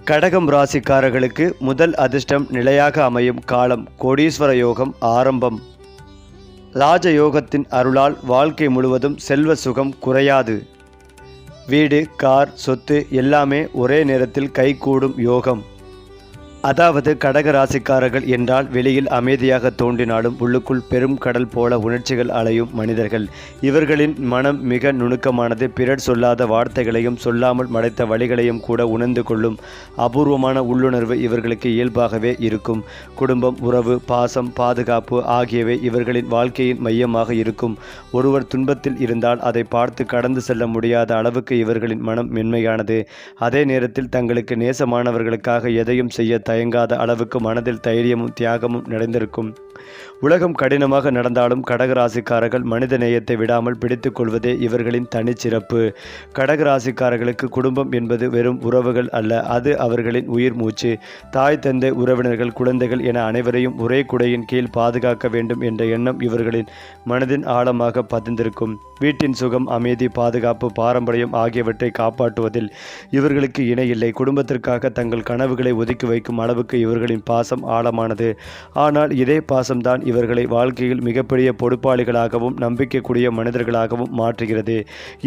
கடகம் ராசிக்காரர்களுக்கு முதல் அதிர்ஷ்டம் நிலையாக அமையும் காலம் கோடீஸ்வர யோகம் ஆரம்பம். ராஜயோகத்தின் அருளால் வாழ்க்கை முழுவதும் செல்வ சுகம் குறையாது. வீடு, கார், சொத்து எல்லாமே ஒரே நேரத்தில் கைகூடும் யோகம். அதாவது கடக ராசிக்காரர்கள் என்றால் வெளியில் அமைதியாக தோன்றினாலும் உள்ளுக்குள் பெரும் கடல் போல உணர்ச்சிகள் அலையும் மனிதர்கள். இவர்களின் மனம் மிக நுணுக்கமானது. பிறர் சொல்லாத வார்த்தைகளையும் சொல்லாமல் மறைத்த வழிகளையும் கூட உணர்ந்து கொள்ளும் அபூர்வமான உள்ளுணர்வு இவர்களுக்கு இயல்பாகவே இருக்கும். குடும்பம், உறவு, பாசம், பாதுகாப்பு ஆகியவை இவர்களின் வாழ்க்கையின் மையமாக இருக்கும். ஒருவர் துன்பத்தில் இருந்தால் அதை பார்த்து கடந்து செல்ல முடியாத அளவுக்கு இவர்களின் மனம் மென்மையானது. அதே நேரத்தில் தங்களுக்கு நேசமானவர்களுக்காக எதையும் செய்ய தயங்காத அளவுக்கு மனதில் தைரியமும் தியாகமும் நிறைந்திருக்கும். உலகம் கடினமாக நடந்தாலும் கடகராசிக்காரர்கள் மனித நேயத்தை விடாமல் பிடித்து கொள்வதே இவர்களின் தனிச்சிறப்பு. கடகராசிக்காரர்களுக்கு குடும்பம் என்பது வெறும் உறவுகள் அல்ல, அது அவர்களின் உயிர் மூச்சு. தாய், தந்தை, உறவினர்கள், குழந்தைகள் என அனைவரையும் ஒரே குடையின் கீழ் பாதுகாக்க வேண்டும் என்ற எண்ணம் இவர்களின் மனதின் ஆழமாக பதிந்திருக்கும். வீட்டின் சுகம், அமைதி, பாதுகாப்பு, பாரம்பரியம் ஆகியவற்றை காப்பாற்றுவதில் இவர்களுக்கு இணையில்லை. குடும்பத்திற்காக தங்கள் கனவுகளை ஒதுக்கி வைக்கும் அளவுக்கு இவர்களின் பாசம் ஆழமானது. ஆனால் இதே பாசம்தான் இவர்களை வாழ்க்கையில் மிகப்பெரிய பொறுப்பாளிகளாகவும் நம்பிக்கைக்குரிய மனிதர்களாகவும் மாற்றுகிறது.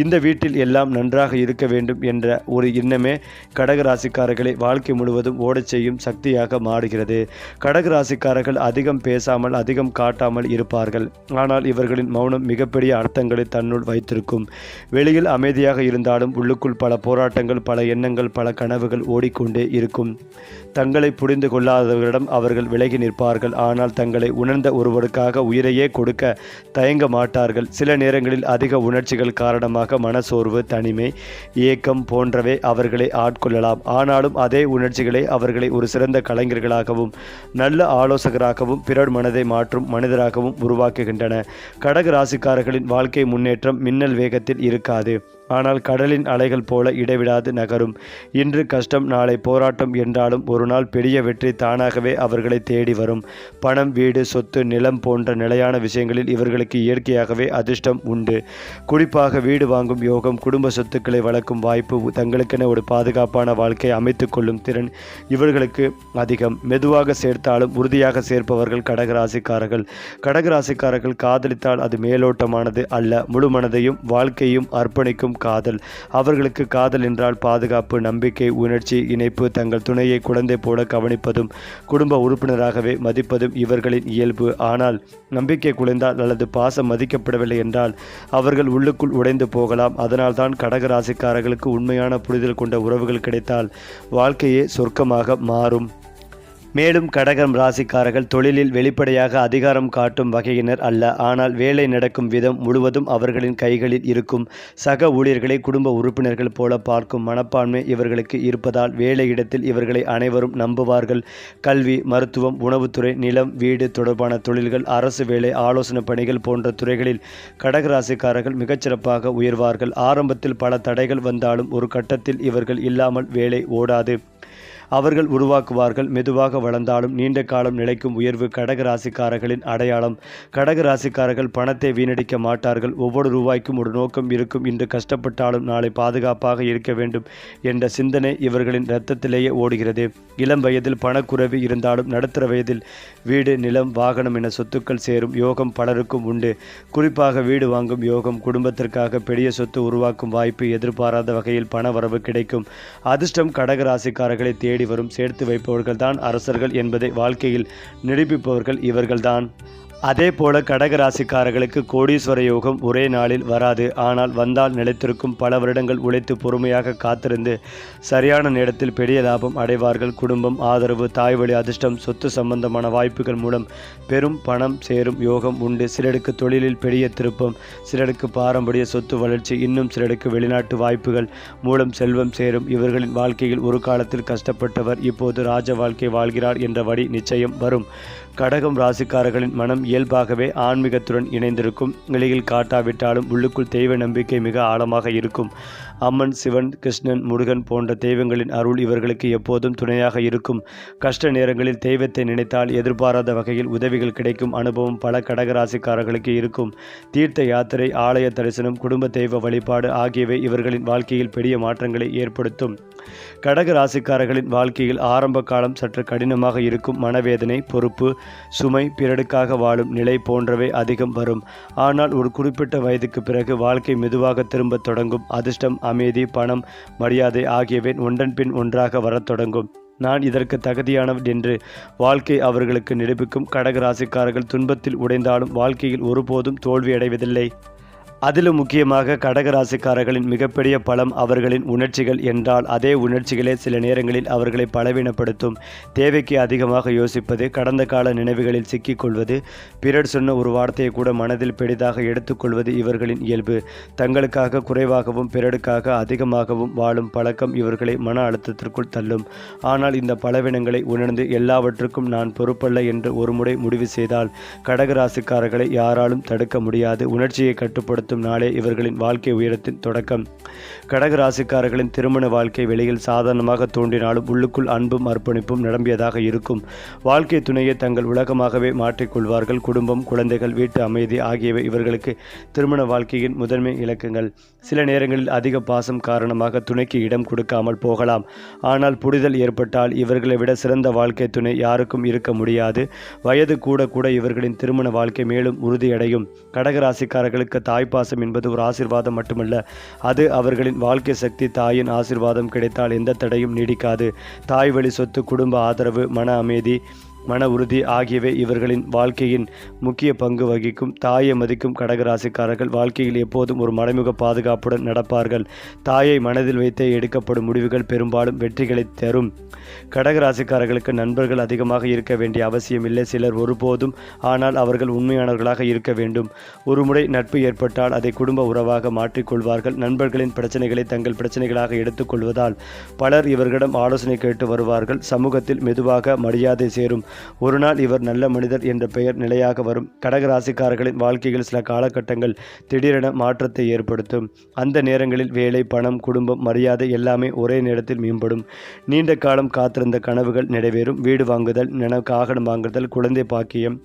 இந்த வீட்டில் எல்லாம் நன்றாக இருக்க வேண்டும் என்ற ஒரு எண்ணமே கடகராசிக்காரர்களை வாழ்க்கை முழுவதும் ஓடச் செய்யும் சக்தியாக மாறுகிறது. கடகராசிக்காரர்கள் அதிகம் பேசாமல் அதிகம் காட்டாமல் இருப்பார்கள். ஆனால் இவர்களின் மௌனம் மிகப்பெரிய அர்த்தங்களை தன்னுள் வைத்திருக்கும். வெளியில் அமைதியாக இருந்தாலும் உள்ளுக்குள் பல போராட்டங்கள், பல எண்ணங்கள், பல கனவுகள் ஓடிக்கொண்டே இருக்கும். தங்களை புரிந்து கொள்ளாதவர்களிடம் அவர்கள் விலகி நிற்பார்கள். ஆனால் தங்களை உணர்ந்த ஒருவருக்காக உயிரையே கொடுக்க தயங்க மாட்டார்கள். சில நேரங்களில் அதிக உணர்ச்சிகள் காரணமாக மனசோர்வு, தனிமை, ஏக்கம் போன்றவை அவர்களை ஆட்கொள்ளலாம். ஆனாலும் அதே உணர்ச்சிகளை அவர்களை ஒரு சிறந்த கலைஞர்களாகவும் நல்ல ஆலோசகராகவும் பிறர் மனதை மாற்றும் மனிதராகவும் உருவாக்குகின்றன. கடக ராசிக்காரர்களின் வாழ்க்கை முன்னேற்றம் மின்னல் வேகத்தில் இருக்காது. ஆனால் கடலின் அலைகள் போல இடைவிடாது நகரும். இன்று கஷ்டம், நாளை போராட்டம் என்றாலும் ஒரு நாள் பெரிய வெற்றி தானாகவே அவர்களை தேடி வரும். பணம், வீடு, சொத்து, நிலம் போன்ற நிலையான விஷயங்களில் இவர்களுக்கு இயற்கையாகவே அதிர்ஷ்டம் உண்டு. குறிப்பாக வீடு வாங்கும் யோகம், குடும்ப சொத்துக்களை வளர்க்கும் வாய்ப்பு, தங்களுக்கென ஒரு பாதுகாப்பான வாழ்க்கை அமைத்துக் கொள்ளும் திறன் இவர்களுக்கு அதிகம். மெதுவாக சேர்த்தாலும் உறுதியாக சேர்ப்பவர்கள் கடகராசிக்காரர்கள். கடகராசிக்காரர்கள் காதலித்தால் அது மேலோட்டமானது அல்ல, முழு மனதையும் வாழ்க்கையும் அர்ப்பணிக்கும் காதல். அவர்களுக்கு காதல் என்றால் பாதுகாப்பு, நம்பிக்கை, உணர்ச்சி, இணைப்பு, தங்கள் துணையை குழந்தை போல கவனிப்பதும் குடும்ப உறுப்பினராகவே மதிப்பதும் இவர்களின் இயல்பு. ஆனால் நம்பிக்கை குலைந்தால் அல்லது பாசம் மதிக்கப்படவில்லை என்றால் அவர்கள் உள்ளுக்குள் உடைந்து போகலாம். அதனால்தான் கடகராசிக்காரர்களுக்கு உண்மையான புரிதல் கொண்ட உறவுகள் கிடைத்தால் வாழ்க்கையே சொர்க்கமாக மாறும். மேலும் கடகம் ராசிக்காரர்கள் தொழிலில் வெளிப்படையாக அதிகாரம் காட்டும் வகையினர் அல்ல. ஆனால் வேலை நடக்கும் விதம் முழுவதும் அவர்களின் கைகளில் இருக்கும். சக ஊழியர்களை குடும்ப உறுப்பினர்கள் போல பார்க்கும் மனப்பான்மை இவர்களுக்கு இருப்பதால் வேலையிடத்தில் இவர்களை அனைவரும் நம்புவார்கள். கல்வி, மருத்துவம், உணவுத்துறை, நிலம், வீடு தொடர்பான தொழில்கள், அரசு வேலை, ஆலோசனை பணிகள் போன்ற துறைகளில் கடகராசிக்காரர்கள் மிகச்சிறப்பாக உயர்வார்கள். ஆரம்பத்தில் பல தடைகள் வந்தாலும் ஒரு கட்டத்தில் இவர்கள் இல்லாமல் வேலை ஓடாது. அவர்கள் உருவாக்குவார்கள். மெதுவாக வளர்ந்தாலும் நீண்ட காலம் நிலைக்கும் உயர்வு கடகராசிக்காரர்களின் அடையாளம். கடகராசிக்காரர்கள் பணத்தை வீணடிக்க மாட்டார்கள். ஒவ்வொரு ரூபாய்க்கும் ஒரு நோக்கம் இருக்கும். இன்று கஷ்டப்பட்டாலும் நாளை பாதுகாப்பாக இருக்க வேண்டும் என்ற சிந்தனை இவர்களின் இரத்தத்திலேயே ஓடுகிறது. இளம் வயதில் பணக்குறைவு இருந்தாலும் நடுத்தர வயதில் வீடு, நிலம், வாகனம் என சொத்துக்கள் சேரும் யோகம் பலருக்கும் உண்டு. குறிப்பாக வீடு வாங்கும் யோகம், குடும்பத்திற்காக பெரிய சொத்து உருவாக்கும் வாய்ப்பு, எதிர்பாராத வகையில் பண வரவு கிடைக்கும். அதிர்ஷ்டம் கடகராசிக்காரர்களை தேடி வரும். சேர்த்து வைப்பவர்கள் தான் அரசர்கள் என்பதை வாழ்க்கையில் நிரூபிப்பவர்கள் இவர்கள்தான். அதே போல கடகராசிக்காரர்களுக்கு கோடீஸ்வர யோகம் ஒரே நாளில் வராது. ஆனால் வந்தால் நிலைத்திருக்கும். பல வருடங்கள் உழைத்து பொறுமையாக காத்திருந்து சரியான நேரத்தில் பெரிய லாபம் அடைவார்கள். குடும்பம், ஆதரவு, தாய்வழி அதிர்ஷ்டம், சொத்து சம்பந்தமான வாய்ப்புகள் மூலம் பெரும் பணம் சேரும் யோகம் உண்டு. சிலருக்கு தொழிலில் பெரிய திருப்பம், சிலருக்கு பாரம்பரிய சொத்து வளர்ச்சி, இன்னும் சிலருக்கு வெளிநாட்டு வாய்ப்புகள் மூலம் செல்வம் சேரும். இவர்களின் வாழ்க்கையில் ஒரு காலத்தில் கஷ்டப்பட்டவர் இப்போது ராஜ வாழ்க்கை வாழ்கிறார் என்ற வழி நிச்சயம் வரும். கடகம் ராசிக்காரர்களின் மனம் இயல்பாகவே ஆன்மீகத்துடன் இணைந்திருக்கும். வெளியில் காட்டாவிட்டாலும் உள்ளுக்குள் தெய்வ நம்பிக்கை மிக ஆழமாக இருக்கும். அம்மன், சிவன், கிருஷ்ணன், முருகன் போன்ற தெய்வங்களின் அருள் இவர்களுக்கு எப்போதும் துணையாக இருக்கும். கஷ்ட நேரங்களில் தெய்வத்தை நினைத்தால் எதிர்பாராத வகையில் உதவிகள் கிடைக்கும் அனுபவம் பல கடகராசிக்காரர்களுக்கு இருக்கும். தீர்த்த யாத்திரை, ஆலய தரிசனம், குடும்ப தெய்வ வழிபாடு ஆகியவை இவர்களின் வாழ்க்கையில் பெரிய மாற்றங்களை ஏற்படுத்தும். கடக ராசிக்காரர்களின் வாழ்க்கையில் ஆரம்ப காலம் சற்று கடினமாக இருக்கும். மனவேதனை, பொறுப்பு சுமை, பிறருக்காக வாழும் நிலை போன்றவை அதிகம் வரும். ஆனால் ஒரு குறிப்பிட்ட வயதுக்கு பிறகு வாழ்க்கை மெதுவாக திரும்ப தொடங்கும். அதிர்ஷ்டம், அமைதி, பணம், மரியாதை ஆகியவை ஒன்றன் பின் ஒன்றாக வரத் தொடங்கும். நான் இதற்கு தகுதியானவன் என்று வாழ்க்கை அவர்களுக்கு நிரூபிக்கும். கடக ராசிக்காரர்கள் துன்பத்தில் உடைந்தாலும் வாழ்க்கையில் ஒருபோதும் தோல்வியடைவதில்லை. அதிலும் முக்கியமாக கடகராசிக்காரர்களின் மிகப்பெரிய பலம் அவர்களின் உணர்ச்சிகள் என்றால் அதே உணர்ச்சிகளே சில நேரங்களில் அவர்களை பலவீனப்படுத்தும். தேவைக்கு அதிகமாக யோசிப்பது, கடந்த கால நினைவுகளில் சிக்கிக்கொள்வது, பிறர் சொன்ன ஒரு வார்த்தையை கூட மனதில் பெரிதாக எடுத்துக்கொள்வது இவர்களின் இயல்பு. தங்களுக்காக குறைவாகவும் பிறருக்காக அதிகமாகவும் வாழும் பழக்கம் இவர்களை மன அழுத்தத்திற்குள் தள்ளும். ஆனால் இந்த பலவீனங்களை உணர்ந்து எல்லாவற்றுக்கும் நான் பொறுப்பல்ல என்று ஒருமுறை முடிவு செய்தால் கடகராசிக்காரர்களை யாராலும் தடுக்க முடியாது. உணர்ச்சியை கட்டுப்படுத்தும் நாளே இவர்களின் வாழ்க்கை உயரத்தின் தொடக்கம். கடகராசிக்காரர்களின் திருமண வாழ்க்கை வெளியில் சாதாரணமாக தோன்றினாலும் உள்ளுக்குள் அன்பும் அர்ப்பணிப்பும் நிரம்பியதாக இருக்கும். வாழ்க்கை துணையை தங்கள் உலகமாகவே மாற்றிக்கொள்வார்கள். குடும்பம், குழந்தைகள், வீட்டு அமைதி ஆகியவை இவர்களுக்கு திருமண வாழ்க்கையின் முதன்மை இலக்குகள். சில நேரங்களில் அதிக பாசம் காரணமாக துணைக்கு இடம் கொடுக்காமல் போகலாம். ஆனால் புரிதல் ஏற்பட்டால் இவர்களை விட சிறந்த வாழ்க்கை துணை யாருக்கும் இருக்க முடியாது. வயது கூட கூட இவர்களின் திருமண வாழ்க்கை மேலும் உறுதியடையும். கடகராசிக்காரர்களுக்கு தாய்ப்பாசம் என்பது ஒரு ஆசீர்வாதம் மட்டுமல்ல, அது அவர்களின் வாழ்க்கை சக்தி. தாயின் ஆசீர்வாதம் கிடைத்தால் எந்த தடையும் நீடிக்காது. தாய் வழி சொத்து, குடும்ப ஆதரவு, மன அமைதி, மன உறுதி ஆகியவை இவர்களின் வாழ்க்கையின் முக்கிய பங்கு வகிக்கும். தாயை மதிக்கும் கடகராசிக்காரர்கள் வாழ்க்கையில் எப்போதும் ஒரு மறைமுக பாதுகாப்புடன் நடப்பார்கள். தாயை மனதில் வைத்தே எடுக்கப்படும் முடிவுகள் பெரும்பாலும் வெற்றிகளை தரும். கடகராசிக்காரர்களுக்கு நண்பர்கள் அதிகமாக இருக்க வேண்டிய அவசியம் இல்லை. சிலர் ஒருபோதும், ஆனால் அவர்கள் உண்மையானவர்களாக இருக்க வேண்டும். ஒருமுறை நட்பு ஏற்பட்டால் அதை குடும்ப உறவாக மாற்றிக்கொள்வார்கள். நண்பர்களின் பிரச்சனைகளை தங்கள் பிரச்சனைகளாக எடுத்துக்கொள்வதால் பலர் இவர்களிடம் ஆலோசனை கேட்டு வருவார்கள். சமூகத்தில் மெதுவாக மரியாதை சேரும். ஒரு நாள் இவர் நல்ல மனிதர் என்ற பெயர் நிலையாக வரும். கடகராசிக்காரர்களின் வாழ்க்கையில் சில காலகட்டங்கள் திடீரென மாற்றத்தை ஏற்படுத்தும். அந்த நேரங்களில் வேலை, பணம், குடும்பம், மரியாதை எல்லாமே ஒரே நேரத்தில் மேம்படும். நீண்ட காலம் காத்திருந்த கனவுகள் நிறைவேறும். வீடு வாங்குதல், வாகனம் வாங்குதல், குழந்தை பாக்கியம்,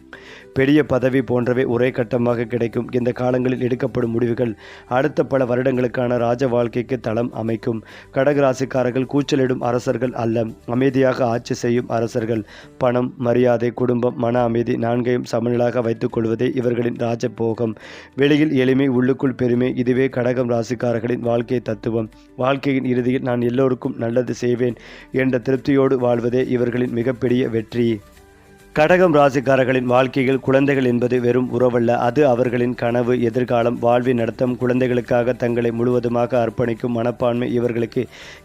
பெரிய பதவி போன்றவை ஒரே கட்டமாக கிடைக்கும். இந்த காலங்களில் எடுக்கப்படும் முடிவுகள் அடுத்த பல வருடங்களுக்கான ராஜ வாழ்க்கைக்கு தளம் அமைக்கும். கடகராசிக்காரர்கள் கூச்சலிடும் அரசர்கள் அல்ல, அமைதியாக ஆட்சி செய்யும் அரசர்கள். பணம், மரியாதை, குடும்பம், மன அமைதி நான்கையும் சமநிலையாக வைத்துக் கொள்வதே இவர்களின் ராஜபோகம். வெளியில் எளிமை, உள்ளுக்குள் பெருமை. இதுவே கடகம் ராசிக்காரர்களின் வாழ்க்கை தத்துவம். வாழ்க்கையின் இறுதியில் நான் எல்லோருக்கும் நல்லது செய்வேன் என்ற திருப்தியோடு வாழ்வதே இவர்களின் மிகப்பெரிய வெற்றி. கடகம் ராசிக்காரர்களின் வாழ்க்கையில் குழந்தைகள் என்பது வெறும் உறவல்ல, அது அவர்களின் கனவு, எதிர்காலம், வாழ்வின் நடத்தம். குழந்தைகளுக்காக தங்களை முழுவதுமாக அர்ப்பணிக்கும் மனப்பான்மை இவர்களுக்கு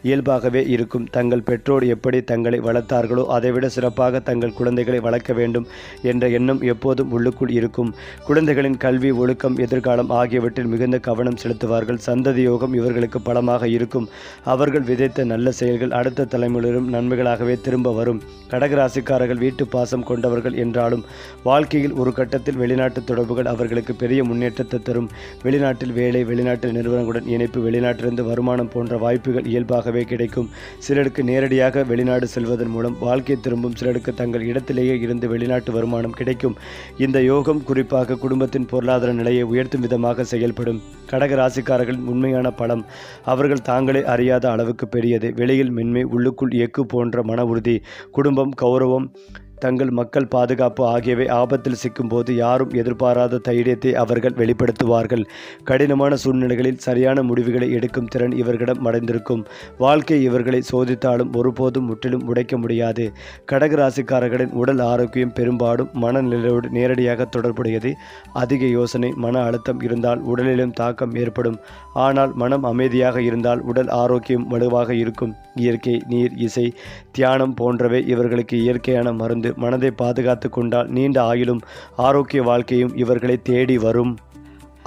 இயல்பாகவே இருக்கும். தங்கள் பெற்றோர் எப்படி தங்களை வளர்த்தார்களோ அதைவிட சிறப்பாக தங்கள் குழந்தைகளை வளர்க்க வேண்டும் என்ற எண்ணம் எப்போதும் உள்ளுக்குள் இருக்கும். குழந்தைகளின் கல்வி, ஒழுக்கம், எதிர்காலம் ஆகியவற்றில் மிகுந்த கவனம் செலுத்துவார்கள். சந்ததி யோகம் இவர்களுக்கு பலமாக இருக்கும். அவர்கள் விதைத்த நல்ல செயல்கள் அடுத்த தலைமுறையிலும் நன்மைகளாகவே திரும்ப வரும். கடகராசிக்காரர்கள் வீட்டு பாசம் கொண்டவர்கள் என்றாலும் வாழ்க்கையில் ஒரு கட்டத்தில் வெளிநாட்டு தொடர்புகள் அவர்களுக்கு பெரிய முன்னேற்றத்தை தரும். வெளிநாட்டில் வேலை, வெளிநாட்டு நிறுவனங்களுடன் இணைப்பு, வெளிநாட்டிலிருந்து வருமானம் போன்ற வாய்ப்புகள் இயல்பாகவே கிடைக்கும். சிலருக்கு நேரடியாக வெளிநாடு செல்வதன் மூலம் வாழ்க்கை திரும்பும். சிலருக்கு தங்கள் இடத்திலேயே இருந்து வெளிநாட்டு வருமானம் கிடைக்கும். இந்த யோகம் குறிப்பாக குடும்பத்தின் பொருளாதார நிலையை உயர்த்தும் விதமாக செயல்படும். கடக ராசிக்காரர்களின் உண்மையான பலம் அவர்கள் தாங்களே அறியாத அளவுக்கு பெரியது. வெளியில் மென்மை, உள்ளுக்குள் எக்கு போன்ற மன உறுதி. குடும்பம், கௌரவம், தங்கள் மக்கள் பாதுகாப்பு ஆகியவை ஆபத்தில் சிக்கும்போது யாரும் எதிர்பாராத தைரியத்தை அவர்கள் வெளிப்படுத்துவார்கள். கடினமான சூழ்நிலைகளில் சரியான முடிவுகளை எடுக்கும் திறன் இவர்களிடம் அடைந்திருக்கும். வாழ்க்கை இவர்களை சோதித்தாலும் ஒருபோதும் முற்றிலும் உடைக்க முடியாது. கடகராசிக்காரர்களின் உடல் ஆரோக்கியம் பெரும்பாலும் மனநிலையோடு நேரடியாக தொடர்புடையது. அதிக யோசனை, மன அழுத்தம் இருந்தால் உடலிலும் தாக்கம் ஏற்படும். ஆனால் மனம் அமைதியாக இருந்தால் உடல் ஆரோக்கியம் வலுவாக இருக்கும். இயற்கை, நீர், இசை, தியானம் போன்றவை இவர்களுக்கு இயற்கையான மருந்து. மனதை பாதுகாத்து கொண்டால் நீண்ட ஆயுளும் ஆரோக்கிய வாழ்க்கையும் இவர்களை தேடி வரும்.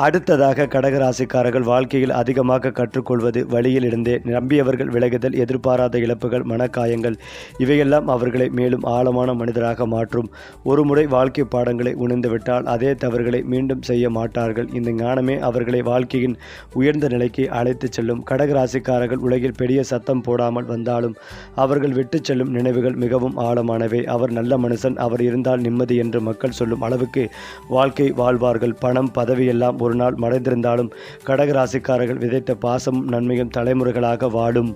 அடுத்ததாக கடகராசிக்காரர்கள் வாழ்க்கையில் அதிகமாக கற்றுக்கொள்வது வழியில் இருந்தே. நம்பியவர்கள் விலகுதல், எதிர்பாராத இழப்புகள், மனக்காயங்கள் இவையெல்லாம் அவர்களை மேலும் ஆழமான மனிதராக மாற்றும். ஒருமுறை வாழ்க்கை பாடங்களை உணர்ந்துவிட்டால் அதே தவறுகளை மீண்டும் செய்ய மாட்டார்கள். இந்த ஞானமே அவர்களை வாழ்க்கையின் உயர்ந்த நிலைக்கு அழைத்துச் செல்லும். கடகராசிக்காரர்கள் உலகில் பெரிய சத்தம் போடாமல் வந்தாலும் அவர்கள் விட்டு செல்லும் நினைவுகள் மிகவும் ஆழமானவை. அவர் நல்ல மனுஷன், அவர் இருந்தால் நிம்மதி என்று மக்கள் சொல்லும் அளவுக்கு வாழ்க்கை வாழ்வார்கள். பணம், பதவியெல்லாம் ஒரு நாள் மறைந்திருந்தாலும் கடகராசிக்காரர்கள் விதைத்த பாசமும் நன்மையும் தலைமுறைகளாக வாடும்.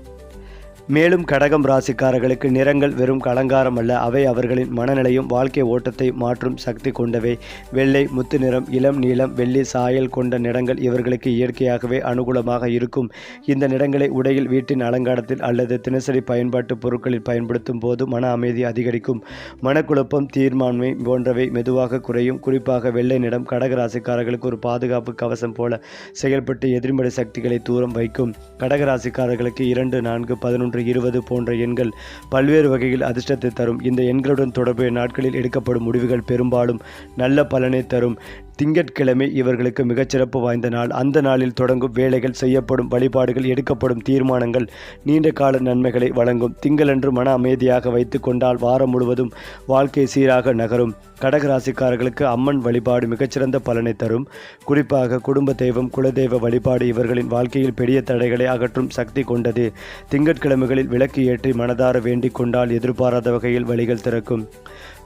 மேலும் கடகம் ராசிக்காரர்களுக்கு நிறங்கள் வெறும் அலங்காரம் அல்ல, அவை அவர்களின் மனநிலையும் வாழ்க்கை ஓட்டத்தை மாற்றும் சக்தி கொண்டவை. வெள்ளை, முத்து நிறம், இளம் நீலம், வெள்ளி சாயல் கொண்ட நிறங்கள் இவர்களுக்கு இயற்கையாகவே அனுகூலமாக இருக்கும். இந்த நிறங்களை உடையில், வீட்டின் அலங்காரத்தில் அல்லது தினசரி பயன்பாட்டு பொருட்களில் பயன்படுத்தும் போது மன அமைதி அதிகரிக்கும். மனக்குழப்பம், தீர்மான்மை போன்றவை மெதுவாக குறையும். குறிப்பாக வெள்ளை நிறம் கடகராசிக்காரர்களுக்கு ஒரு பாதுகாப்பு கவசம் போல செயல்பட்டு எதிர்மறை சக்திகளை தூரம் வைக்கும். கடகராசிக்காரர்களுக்கு 2, 4, 11, 20 போன்ற எண்கள் பல்வேறு வகையில் அதிர்ஷ்டத்தை தரும். இந்த எண்களுடன் தொடர்புடைய நாட்களில் எடுக்கப்படும் முடிவுகள் பெரும்பாலும் நல்ல பலனை தரும். திங்கட்கிழமை இவர்களுக்கு மிகச்சிறப்பு வாய்ந்த நாள். அந்த நாளில் தொடங்கும் வேலைகள், செய்யப்படும் வழிபாடுகள், எடுக்கப்படும் தீர்மானங்கள் நீண்ட கால நன்மைகளை வழங்கும். திங்களன்று மன அமைதியாக வைத்து கொண்டால் வாரம் முழுவதும் வாழ்க்கை சீராக நகரும். கடகராசிக்காரர்களுக்கு அம்மன் வழிபாடு மிகச்சிறந்த பலனை தரும். குறிப்பாக குடும்ப தெய்வம், குலதெய்வ வழிபாடு இவர்களின் வாழ்க்கையில் பெரிய தடைகளை அகற்றும் சக்தி கொண்டது. திங்கட்கிழமைகளில் விளக்கு ஏற்றி மனதார வேண்டிக் கொண்டால் எதிர்பாராத வகையில் வழிகள் திறக்கும்.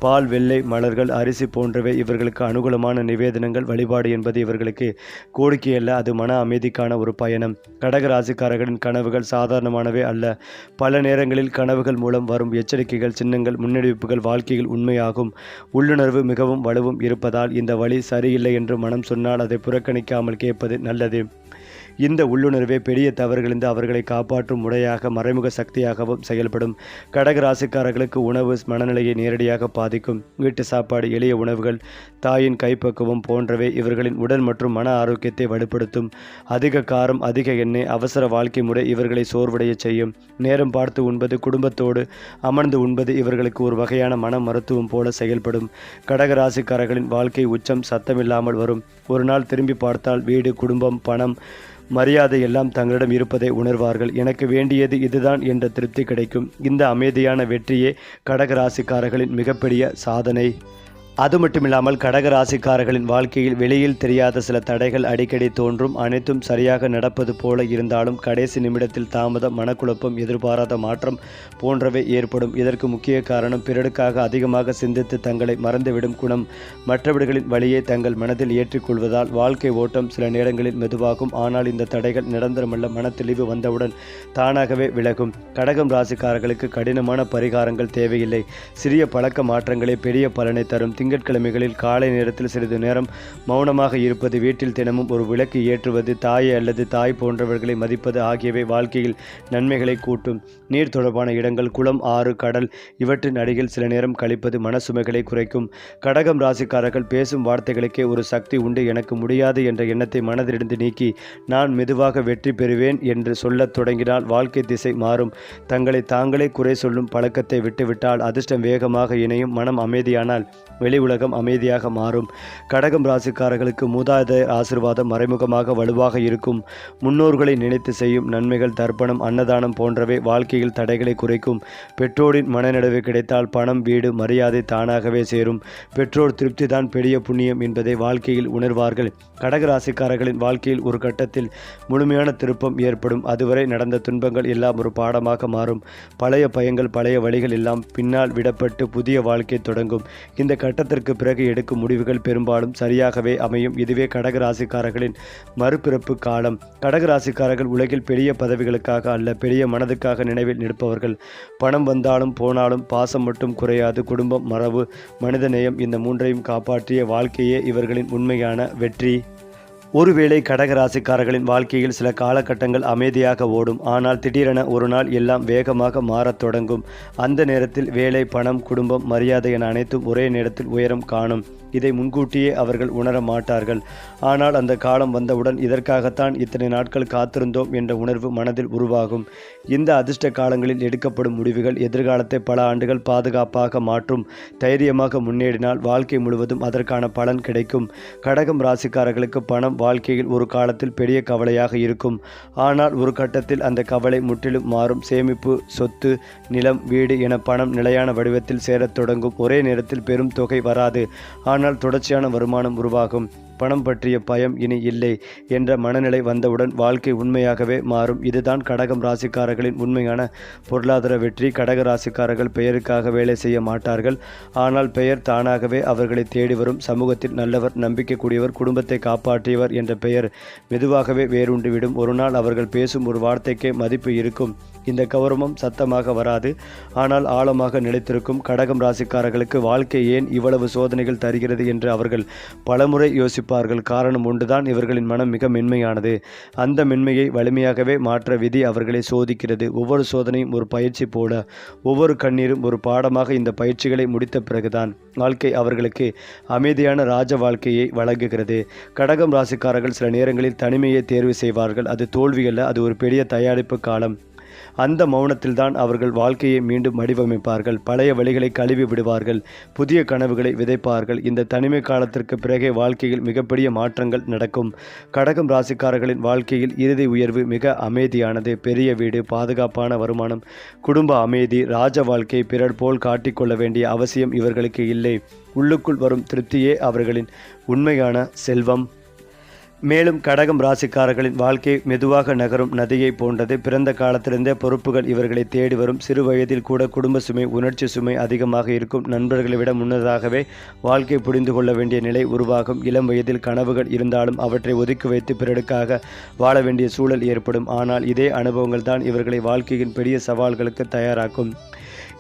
பால், வெள்ளை மலர்கள், அரிசி போன்றவை இவர்களுக்கு அனுகூலமான நிவேதனங்கள். வழிபாடு என்பது இவர்களுக்கு கோரிக்கை அல்ல, அது மன அமைதிக்கான ஒரு பயணம். கடகராசிக்காரர்களின் கனவுகள் சாதாரணமானவே அல்ல. பல நேரங்களில் கனவுகள் மூலம் வரும் எச்சரிக்கைகள், சின்னங்கள், முன்னெடுப்புகள் வாழ்க்கையில் உண்மையாகும். உள்ளுணர்வு மிகவும் வலுவும் இருப்பதால் இந்த வழி சரியில்லை என்று மனம் சொன்னால் அதை புறக்கணிக்காமல் கேட்பது நல்லது. இந்த உள்ளுணர்வே பெரிய தவறுகளிலிருந்து அவர்களை காப்பாற்றும் முறையாக, மறைமுக சக்தியாகவும் செயல்படும். கடகராசிக்காரர்களுக்கு உணவு மனநிலையை நேரடியாக பாதிக்கும். வீட்டு சாப்பாடு, எளிய உணவுகள், தாயின் கைப்பக்குவம் போன்றவை இவர்களின் உடல் மற்றும் மன ஆரோக்கியத்தை வலுப்படுத்தும். அதிக காரம், அதிக எண்ணெய், அவசர வாழ்க்கை முறை இவர்களை சோர்வடைய செய்யும். நேரம் பார்த்து உண்பது, குடும்பத்தோடு அமர்ந்து உண்பது இவர்களுக்கு ஒரு வகையான மன மருத்துவம் போல செயல்படும். கடகராசிக்காரர்களின் வாழ்க்கை உச்சம் சத்தமில்லாமல் வரும். ஒரு நாள் திரும்பி பார்த்தால் வீடு, குடும்பம், பணம், மரியாதை எல்லாம் தங்களிடம் இருப்பதை உணர்வார்கள். எனக்கு வேண்டியது இதுதான் என்ற திருப்தி கிடைக்கும். இந்த அமைதியான வெற்றியே கடகராசிக்காரர்களின் மிகப்பெரிய சாதனை. அது மட்டுமில்லாமல் கடகராசிக்காரர்களின் வாழ்க்கையில் வெளியில் தெரியாத சில தடைகள் அடிக்கடி தோன்றும். அனைத்தும் சரியாக நடப்பது போல இருந்தாலும் கடைசி நிமிடத்தில் தாமதம், மனக்குழப்பம், எதிர்பாராத மாற்றம் போன்றவை ஏற்படும். இதற்கு முக்கிய காரணம் பிறருக்காக அதிகமாக சிந்தித்து தங்களை மறந்துவிடும் குணம். மற்றவர்களின் வழியை தங்கள் மனதில் ஏற்றிக்கொள்வதால் வாழ்க்கை ஓட்டம் சில நேரங்களில் மெதுவாகும். ஆனால் இந்த தடைகள் நிரந்தரமல்ல, மன தெளிவு வந்தவுடன் தானாகவே விலகும். கடகம் ராசிக்காரர்களுக்கு கடினமான பரிகாரங்கள் தேவையில்லை. சிறிய பழக்க மாற்றங்களே பெரிய பலனை தரும். திங்கட்கிழமைகளில் காலை நேரத்தில் சிறிது நேரம் மௌனமாக இருப்பது, வீட்டில் தினமும் ஒரு விளக்கு ஏற்றுவது, தாயை அல்லது தாய் போன்றவர்களை மதிப்பது ஆகியவை வாழ்க்கையில் நன்மைகளை கூட்டும். நீர் தொடர்பான இடங்கள், குளம், ஆறு, கடல் இவற்றின் அருகில் சில நேரம் கழிப்பது மனசுமைகளை குறைக்கும். கடகம் ராசிக்காரர்கள் பேசும் வார்த்தைகளுக்கே ஒரு சக்தி உண்டு. எனக்கு முடியாது என்ற எண்ணத்தை மனதிலிருந்து நீக்கி நான் மெதுவாக வெற்றி பெறுவேன் என்று சொல்லத் தொடங்கினால் வாழ்க்கை திசை மாறும். தங்களை தாங்களே குறை சொல்லும் பழக்கத்தை விட்டுவிட்டால் அதிர்ஷ்டம் வேகமாக இணையும். மனம் அமைதியானால் வெளி உலகம் அமைதியாக மாறும். கடகம் ராசிக்காரர்களுக்கு மூதாதையர் ஆசீர்வாதம் மறைமுகமாக வலுவாக இருக்கும். முன்னோர்களை நினைத்து செய்யும் நன்மைகள், தர்ப்பணம், அன்னதானம் போன்றவை வாழ்க்கையில் தடைகளை குறைக்கும். பெற்றோரின் மனநிறைவு கிடைத்தால் பணம், வீடு, மரியாதை தானாகவே சேரும். பெற்றோர் திருப்தி தான் பெரிய புண்ணியம் என்பதை வாழ்க்கையில் உணர்வார்கள். கடகராசிக்காரர்களின் வாழ்க்கையில் ஒரு கட்டத்தில் முழுமையான திருப்பம் ஏற்படும். அதுவரை நடந்த துன்பங்கள் எல்லாம் ஒரு பாடமாக மாறும். பழைய பயங்கள், பழைய வழிகள் எல்லாம் பின்னால் விடப்பட்டு புதிய வாழ்க்கை தொடங்கும். இந்த கட்டத்திற்கு பிறகு எடுக்கும் முடிவுகள் பெரும்பாலும் சரியாகவே அமையும். இதுவே கடகராசிக்காரர்களின் மறுபிறப்பு காலம். கடகராசிக்காரர்கள் உலகில் பெரிய பதவிகளுக்காக அல்ல, பெரிய மனதுக்காக நினைவில் நிற்பவர்கள். பணம் வந்தாலும் போனாலும் பாசம் மட்டும் குறையாது. குடும்பம், மரபு, மனிதநேயம் இந்த மூன்றையும் காப்பாற்றிய வாழ்க்கையே இவர்களின் உண்மையான வெற்றி. ஒருவேளை கடகராசிக்காரர்களின் வாழ்க்கையில் சில காலகட்டங்கள் அமைதியாக ஓடும். ஆனால் திடீரென ஒரு நாள் எல்லாம் வேகமாக மாறத் தொடங்கும். அந்த நேரத்தில் வேலை, பணம், குடும்பம், மரியாதை என அனைத்தும் ஒரே நேரத்தில் உயரம் காணும். இதை முன்கூட்டியே அவர்கள் உணர மாட்டார்கள். ஆனால் அந்த காலம் வந்தவுடன் இதற்காகத்தான் இத்தனை நாட்கள் காத்திருந்தோம் என்ற உணர்வு மனதில் உருவாகும். இந்த அதிர்ஷ்ட காலங்களில் எடுக்கப்படும் முடிவுகள் எதிர்காலத்தை பல ஆண்டுகள் பாதுகாப்பாக மாற்றும். தைரியமாக முன்னேறினால் வாழ்க்கை முழுவதும் அதற்கான பலன் கிடைக்கும். கடகம் ராசிக்காரர்களுக்கு பணம் வாழ்க்கையில் ஒரு காலத்தில் பெரிய கவலையாக இருக்கும். ஆனால் ஒரு கட்டத்தில் அந்த கவலை முற்றிலும் மாறும். சேமிப்பு, சொத்து, நிலம், வீடு என பணம் நிலையான வடிவத்தில் சேரத் தொடங்கும். ஒரே நேரத்தில் பெரும் தொகை வராது, ஆனால் தொடர்ச்சியான வருமானம் உருவாகும். பணம் பற்றிய பயம் இனி இல்லை என்ற மனநிலை வந்தவுடன் வாழ்க்கை உண்மையாகவே மாறும். இதுதான் கடகம் ராசிக்காரர்களின் உண்மையான பொருளாதார வெற்றி. கடக ராசிக்காரர்கள் பெயருக்காக வேலை செய்ய மாட்டார்கள், ஆனால் பெயர் தானாகவே அவர்களை தேடி வரும். சமூகத்தில் நல்லவர், நம்பிக்கைக்குரியவர், குடும்பத்தை காப்பாற்றியவர் என்ற பெயர் மெதுவாகவே வேரூன்றிவிடும். ஒரு நாள் அவர்கள் பேசும் ஒரு வார்த்தைக்கே மதிப்பு இருக்கும். இந்த கௌரவம் சத்தமாக வராது, ஆனால் ஆழமாக நிலைத்திருக்கும். கடகம் ராசிக்காரர்களுக்கு வாழ்க்கை ஏன் இவ்வளவு சோதனைகள் தருகிறது என்று அவர்கள் பலமுறை யோசிப்பார்கள். காரணம் ஒன்றுதான், இவர்களின் மனம் மிக மென்மையானது. அந்த மென்மையை வலிமையாகவே மாற்ற விதி அவர்களை சோதிக்கிறது. ஒவ்வொரு சோதனையும் ஒரு பயிற்சி போல, ஒவ்வொரு கண்ணீரும் ஒரு பாடமாக. இந்த பயிற்சிகளை முடித்த பிறகுதான் வாழ்க்கை அவர்களுக்கு அமைதியான ராஜ வாழ்க்கையை வழங்குகிறது. கடகம் ராசிக்காரர்கள் சில நேரங்களில் தனிமையை தேர்வு செய்வார்கள். அது தோல்வியல்ல, அது ஒரு பெரிய தயாரிப்பு காலம். அந்த மௌனத்தில்தான் அவர்கள் வாழ்க்கையை மீண்டும் வடிவமைப்பார்கள். பழைய வழிகளை கழுவி விடுவார்கள், புதிய கனவுகளை விதைப்பார்கள். இந்த தனிமை காலத்திற்கு பிறகே வாழ்க்கையில் மிகப்பெரிய மாற்றங்கள் நடக்கும். கடகம் ராசிக்காரர்களின் வாழ்க்கையில் இறுதி உயர்வு மிக அமைதியானது. பெரிய வீடு, பாதுகாப்பான வருமானம், குடும்ப அமைதி, ராஜ வாழ்க்கை. பிறர் போல் காட்டிக்கொள்ள வேண்டிய அவசியம் இவர்களுக்கு இல்லை. உள்ளுக்குள் வரும் திருப்தியே அவர்களின் உண்மையான செல்வம். மேலும் கடகம் ராசிக்காரர்களின் வாழ்க்கை மெதுவாக நகரும் நதியை போன்றது. பிறந்த காலத்திலிருந்தே பொறுப்புகள் இவர்களை தேடி வரும். சிறு வயதில் கூட குடும்ப சுமை, உணர்ச்சி சுமை அதிகமாக இருக்கும். நண்பர்களை விட முன்னதாகவே வாழ்க்கை புரிந்து கொள்ள வேண்டிய நிலை உருவாகும். இளம் வயதில் கனவுகள் இருந்தாலும் அவற்றை ஒதுக்கி வைத்து பிறருக்காக வாழ வேண்டிய சூழல் ஏற்படும். ஆனால் இதே அனுபவங்கள் தான் இவர்களை வாழ்க்கையின் பெரிய சவால்களுக்கு தயாராக்கும்.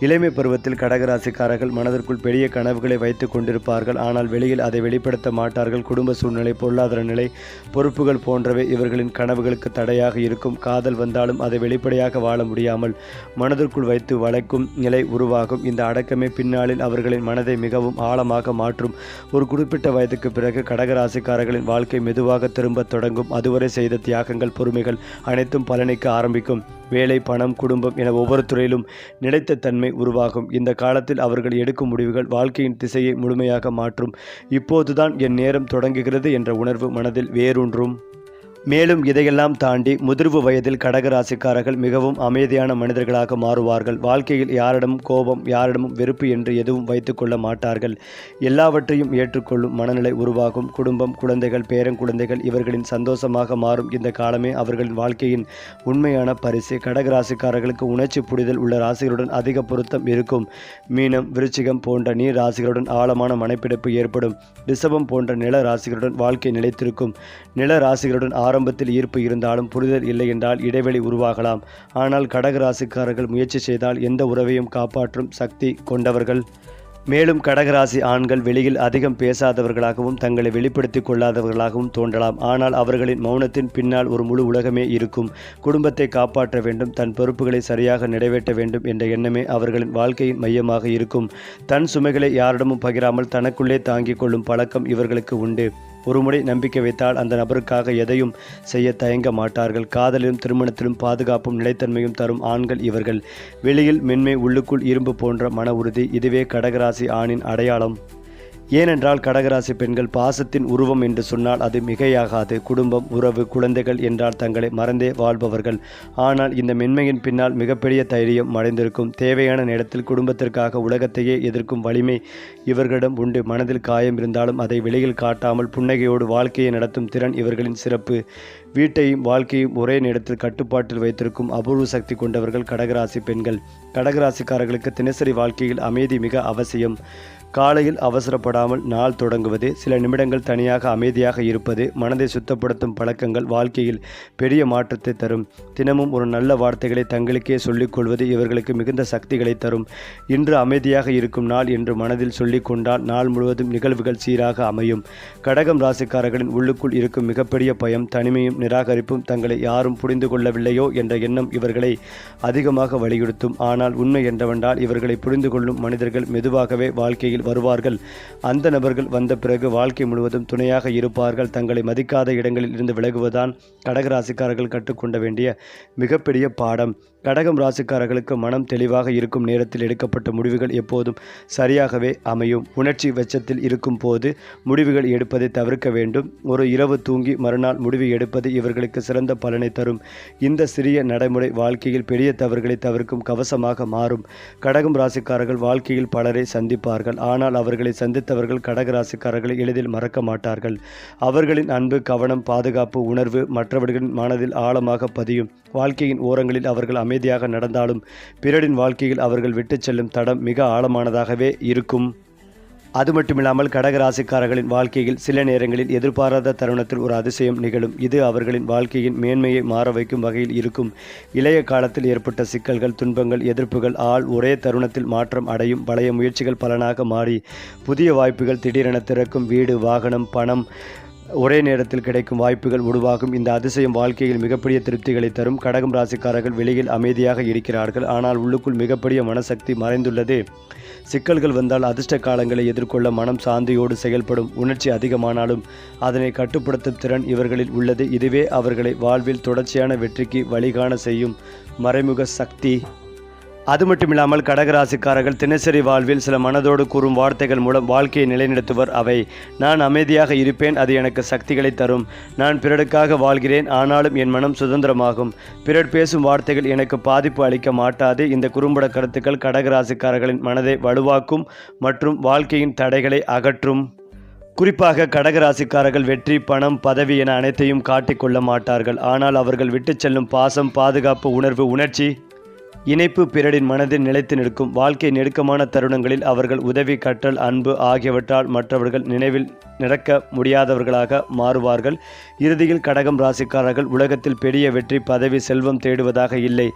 இளமை பருவத்தில் கடகராசிக்காரர்கள் மனதிற்குள் பெரிய கனவுகளை வைத்து கொண்டிருப்பார்கள், ஆனால் வெளியில் அதை வெளிப்படுத்த மாட்டார்கள். குடும்ப சூழ்நிலை, பொருளாதார நிலை, பொறுப்புகள் போன்றவை இவர்களின் கனவுகளுக்கு தடையாக இருக்கும். காதல் வந்தாலும் அதை வெளிப்படையாக வாழ முடியாமல் மனதிற்குள் வைத்து வளைக்கும் நிலை உருவாகும். இந்த அடக்கமே பின்னாளில் அவர்களின் மனதை மிகவும் ஆழமாக மாற்றும். ஒரு குறிப்பிட்ட வயதுக்கு பிறகு கடகராசிக்காரர்களின் வாழ்க்கை மெதுவாக திரும்ப தொடங்கும். அதுவரை செய்த தியாகங்கள், பொறுமைகள் அனைத்தும் பலனிக்க ஆரம்பிக்கும். வேலை, பணம், குடும்பம் என ஒவ்வொரு துறையிலும் நிலைத்த தன்மை உருவாகும். இந்த காலத்தில் அவர்கள் எடுக்கும் முடிவுகள் வாழ்க்கையின் திசையை முழுமையாக மாற்றும். இப்போதுதான் என் நேரம் தொடங்குகிறது என்ற உணர்வு மனதில் வேரூன்றும். மேலும் இதையெல்லாம் தாண்டி முதிர்வு வயதில் கடகராசிக்காரர்கள் மிகவும் அமைதியான மனிதர்களாக மாறுவார்கள். வாழ்க்கையில் யாரிடமும் கோபம், யாரிடமும் வெறுப்பு என்று எதுவும் வைத்து கொள்ள மாட்டார்கள். எல்லாவற்றையும் ஏற்றுக்கொள்ளும் மனநிலை உருவாகும். குடும்பம், குழந்தைகள், பேரங்குழந்தைகள் இவர்களின் சந்தோஷமாக மாறும். இந்த காலமே அவர்களின் வாழ்க்கையின் உண்மையான பரிசு. கடகராசிக்காரர்களுக்கு உணர்ச்சி புரிதல் உள்ள ராசிகளுடன் அதிக பொருத்தம் இருக்கும். மீனம், விருச்சிகம் போன்ற நீர் ராசிகளுடன் ஆழமான மனப்பிடிப்பு ஏற்படும். ரிஷபம் போன்ற நில ராசிகளுடன் வாழ்க்கை நிலைத்திருக்கும். நில ராசிகளுடன் ஆரம்பத்தில் ஈர்ப்பு இருந்தாலும் புரிதல் இல்லை என்றால் இடைவெளி உருவாகலாம். ஆனால் கடகராசிக்காரர்கள் முயற்சி செய்தால் எந்த உறவையும் காப்பாற்றும் சக்தி கொண்டவர்கள். மேலும் கடகராசி ஆண்கள் வெளியில் அதிகம் பேசாதவர்களாகவும் தங்களை வெளிப்படுத்திக் கொள்ளாதவர்களாகவும் தோன்றலாம். ஆனால் அவர்களின் மௌனத்தின் பின்னால் ஒரு முழு உலகமே இருக்கும். குடும்பத்தை காப்பாற்ற வேண்டும், தன் பொறுப்புகளை சரியாக நிறைவேற்ற வேண்டும் என்ற எண்ணமே அவர்களின் வாழ்க்கையின் மையமாக இருக்கும். தன் சுமைகளை யாரிடமும் பகிராமல் தனக்குள்ளே தாங்கிக் கொள்ளும் பழக்கம் இவர்களுக்கு உண்டு. ஒருமுறை நம்பிக்கை வைத்தால் அந்த நபருக்காக எதையும் செய்ய தயங்க மாட்டார்கள். காதலிலும் திருமணத்திலும் பாதுகாப்பும் நிலைத்தன்மையும் தரும் ஆண்கள் இவர்கள். வெளியில் மென்மை, உள்ளுக்குள் இரும்பு போன்ற மன உறுதி. இதுவே கடகராசி ஆணின் அடையாளம். ஏனென்றால் கடகராசி பெண்கள் பாசத்தின் உருவம் என்று சொன்னால் அது மிகையாகாது. குடும்பம், உறவு, குழந்தைகள் என்றால் தங்களை மறந்தே வாழ்பவர்கள். ஆனால் இந்த மென்மையின் பின்னால் மிகப்பெரிய தைரியம் மறைந்திருக்கும். தேவையான நேரத்தில் குடும்பத்திற்காக உலகத்தையே எதிர்க்கும் வலிமை இவர்களிடம் உண்டு. மனதில் காயம் இருந்தாலும் அதை வெளியில் காட்டாமல் புன்னகையோடு வாழ்க்கையை நடத்தும் திறன் இவர்களின் சிறப்பு. வீட்டையும் வாழ்க்கையும் ஒரே நேரத்தில் கட்டுப்பாட்டில் வைத்திருக்கும் அபூர்வ சக்தி கொண்டவர்கள் கடகராசி பெண்கள். கடகராசிக்காரர்களுக்கு தினசரி வாழ்க்கையில் அமைதி மிக அவசியம். காலையில் அவசரப்படாமல் நாள் தொடங்குவது, சில நிமிடங்கள் தனியாக அமைதியாக இருப்பது, மனதை சுத்தப்படுத்தும் பழக்கங்கள் வாழ்க்கையில் பெரிய மாற்றத்தை தரும். தினமும் ஒரு நல்ல வார்த்தைகளை தங்களுக்கே சொல்லிக் கொள்வது இவர்களுக்கு மிகுந்த சக்திகளை தரும். இன்று அமைதியாக இருக்கும் நாள் என்று மனதில் சொல்லிக் கொண்டால் நாள் முழுவதும் நிகழ்வுகள் சீராக அமையும். கடகம் ராசிக்காரர்களின் உள்ளுக்குள் இருக்கும் மிகப்பெரிய பயம் தனிமையும் நிராகரிப்பும் தங்களை யாரும் புரிந்து கொள்ளவில்லையோ என்ற எண்ணம் இவர்களை அதிகமாக வலியுறுத்தும். ஆனால் உண்மை என்னவென்றால் இவர்களை புரிந்து கொள்ளும் மனிதர்கள் மெதுவாகவே வாழ்க்கையில் வருவார்கள். அந்த நபர்கள் வந்த பிறகு வாழ்க்கை முழுவதும் துணையாக இருப்பார்கள். தங்களை மதிக்காத இடங்களில் இருந்து விலகுவதுதான் கடகராசிக்காரர்கள் கற்றுக்கொண்ட வேண்டிய மிகப்பெரிய பாடம். கடகம் ராசிக்காரர்களுக்கு மனம் தெளிவாக இருக்கும் நேரத்தில் எடுக்கப்பட்ட முடிவுகள் எப்போதும் சரியாகவே அமையும். உணர்ச்சி வெச்சத்தில் இருக்கும் போது முடிவுகள் எடுப்பதை தவிர்க்க வேண்டும். ஒரு இரவு தூங்கி மறுநாள் முடிவு எடுப்பது இவர்களுக்கு சிறந்த பலனை தரும். இந்த சிறிய நடைமுறை வாழ்க்கையில் பெரிய தவறுகளை தவிர்க்கும் கவசமாக மாறும். கடகம் ராசிக்காரர்கள் வாழ்க்கையில் பலரை சந்திப்பார்கள். ஆனால் அவர்களை சந்தித்தவர்கள் கடக ராசிக்காரர்களை எளிதில் மறக்க மாட்டார்கள். அவர்களின் அன்பு, கவனம், பாதுகாப்பு உணர்வு மற்றவர்களின் மனதில் ஆழமாக பதியும். வாழ்க்கையின் ஓரங்களில் அவர்கள் அமைதியாக நடந்தாலும் பிறரின் வாழ்க்கையில் அவர்கள் விட்டுச் செல்லும் தடம் மிக ஆழமானதாகவே இருக்கும். அது மட்டுமில்லாமல் கடகராசிக்காரர்களின் வாழ்க்கையில் சில நேரங்களில் எதிர்பாராத தருணத்தில் ஒரு அதிசயம் நிகழும். இது அவர்களின் வாழ்க்கையின் மேன்மையை மாற வைக்கும் வகையில் இருக்கும். இளைய காலத்தில் ஏற்பட்ட சிக்கல்கள், துன்பங்கள், எதிர்ப்புகள் ஒரே தருணத்தில் மாற்றம் அடையும். பழைய முயற்சிகள் பலனாக மாறி புதிய வாய்ப்புகள் திடீரென திறக்கும். வீடு, வாகனம், பணம் ஒரே நேரத்தில் கிடைக்கும் வாய்ப்புகள் உருவாகும். இந்த அதிசயம் வாழ்க்கையில் மிகப்பெரிய திருப்திகளை தரும். கடகம் ராசிக்காரர்கள் வெளியில் அமைதியாக இருக்கிறார்கள். ஆனால் உள்ளுக்குள் மிகப்பெரிய மனசக்தி மறைந்துள்ளது. சிக்கல்கள் வந்தால் அதிர்ஷ்ட காலங்களை எதிர்கொள்ள மனம் சாந்தியோடு செயல்படும். உணர்ச்சி அதிகமானாலும் அதனை கட்டுப்படுத்தும் திறன் இவர்களில் உள்ளது. இதுவே அவர்களை வாழ்வில் தொடர்ச்சியான வெற்றிக்கு வழிகாண செய்யும் மறைமுக சக்தி. அது மட்டுமில்லாமல் கடகராசிக்காரர்கள் தினசரி வாழ்வில் சில மனதோடு கூறும் வார்த்தைகள் மூலம் வாழ்க்கையை நிலைநிறுத்துவர். அவை: நான் அமைதியாக இருப்பேன், அது எனக்கு சக்திகளை தரும். நான் பிறருக்காக வாழ்கிறேன், ஆனாலும் என் மனம் சுதந்திரமாகும். பிறர் பேசும் வார்த்தைகள் எனக்கு பாதிப்பு அளிக்க மாட்டாது. இந்த குறும்பட கருத்துக்கள் கடகராசிக்காரர்களின் மனதை வலுவாக்கும் மற்றும் வாழ்க்கையின் தடைகளை அகற்றும். குறிப்பாக கடகராசிக்காரர்கள் வெற்றி, பணம், பதவி என அனைத்தையும் காட்டிக்கொள்ள மாட்டார்கள். ஆனால் அவர்கள் விட்டு செல்லும் பாசம், பாதுகாப்பு உணர்வு, உணர்ச்சி இணைப்பு பிறரின் மனதில் நிலைத்து நிற்கும். வாழ்க்கை நெருக்கமான தருணங்களில் அவர்கள் உதவி, கற்றல், அன்பு ஆகியவற்றால் மற்றவர்கள் நினைவில் நிற்க முடியாதவர்களாக மாறுவார்கள். இறுதியில் கடகம் ராசிக்காரர்கள் உலகத்தில் பெரிய வெற்றி, பதவி, செல்வம் தேடுவதாக இல்லை.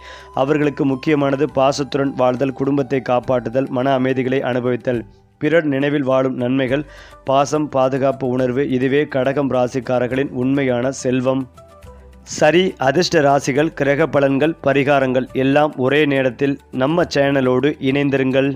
அவர்களுக்கு முக்கியமானது பாசத்துடன் வாழ்தல், குடும்பத்தை காப்பாற்றுதல், மன அமைதிகளை அனுபவித்தல், பிறர் நினைவில் வாழும் நன்மைகள், பாசம், பாதுகாப்பு உணர்வு. இதுவே கடகம் ராசிக்காரர்களின் உண்மையான செல்வம். சரி, அதிர்ஷ்ட ராசிகள், கிரக பலன்கள், பரிகாரங்கள் எல்லாம் ஒரே நேரத்தில் நம்ம சேனலோடு இணைந்திருங்கள்.